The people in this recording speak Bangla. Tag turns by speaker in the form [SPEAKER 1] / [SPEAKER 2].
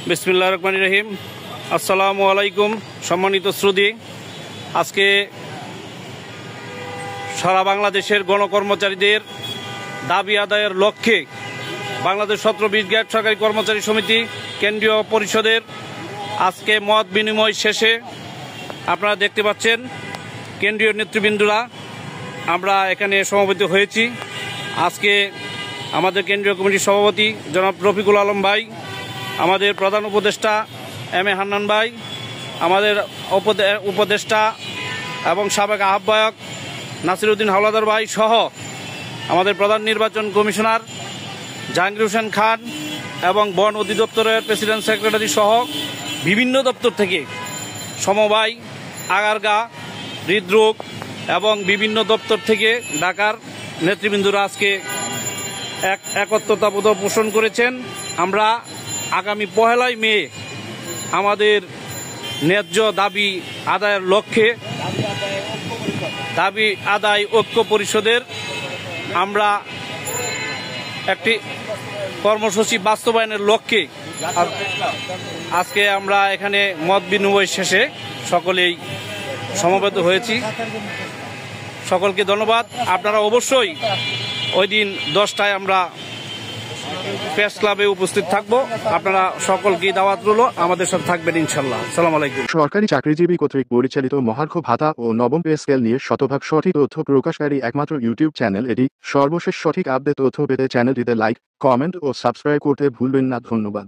[SPEAKER 1] বিসমিল্লাহির রহমানির রহিম। আসসালামু আলাইকুম সম্মানিত শ্রোতা, আজকে সারা বাংলাদেশের গণকর্মচারীদের দাবি আদায়ের লক্ষ্যে বাংলাদেশ 17-20 গ্রেড সরকারি কর্মচারী সমিতি কেন্দ্রীয় পরিষদের আজকে মত বিনিময় শেষে আপনারা দেখতে পাচ্ছেন কেন্দ্রীয় নেতৃবৃন্দরা আমরা এখানে সমবেত হয়েছি। আজকে আমাদের কেন্দ্রীয় কমিটির সভাপতি জনাব রফিকুল আলম ভাই, আমাদের প্রধান উপদেষ্টা এম এ হান্নান ভাই, আমাদের উপদেষ্টা এবং সাবেক আহ্বায়ক নাসিরউদ্দিন হাওলাদার ভাই সহ আমাদের প্রধান নির্বাচন কমিশনার জাহাঙ্গীর হোসেন খান এবং বন অধিদপ্তরের প্রেসিডেন্ট সেক্রেটারি সহ বিভিন্ন দপ্তর থেকে সমবায়, আগারগা, হৃদরোগ এবং বিভিন্ন দপ্তর থেকে ঢাকার নেতৃবৃন্দরা আজকে একত্রতাবোধ পোষণ করেছেন। আমরা আগামী 1 মে আমাদের ন্যায্য দাবি আদায়ের লক্ষ্যে দাবি আদায় ঐক্য পরিষদের আমরা একটি কর্মসূচি বাস্তবায়নের লক্ষ্যে আজকে আমরা এখানে মত বিনিময় শেষে সকলেই সমবেত হয়েছি। সকলকে ধন্যবাদ। আপনারা অবশ্যই ওই দিন 10টায় আমরা প্রেস ক্লাবে উপস্থিত থাকবো। আপনারা সকলকে দাওয়াত রইল, আমাদের সাথে থাকবেন ইনশাল্লাহ। আসসালামু আলাইকুম।
[SPEAKER 2] সরকারি চাকরিজীবী কর্তৃক পরিচালিত মহার্ঘ ভাতা ও নবম পে স্কেল নিয়ে শতভাগ সঠিক তথ্য প্রকাশকারী একমাত্র ইউটিউব চ্যানেল এটি। সর্বশেষ সঠিক আপডেট তথ্য পেতে চ্যানেলটিতে লাইক, কমেন্ট ও সাবস্ক্রাইব করতে ভুলবেন না। ধন্যবাদ।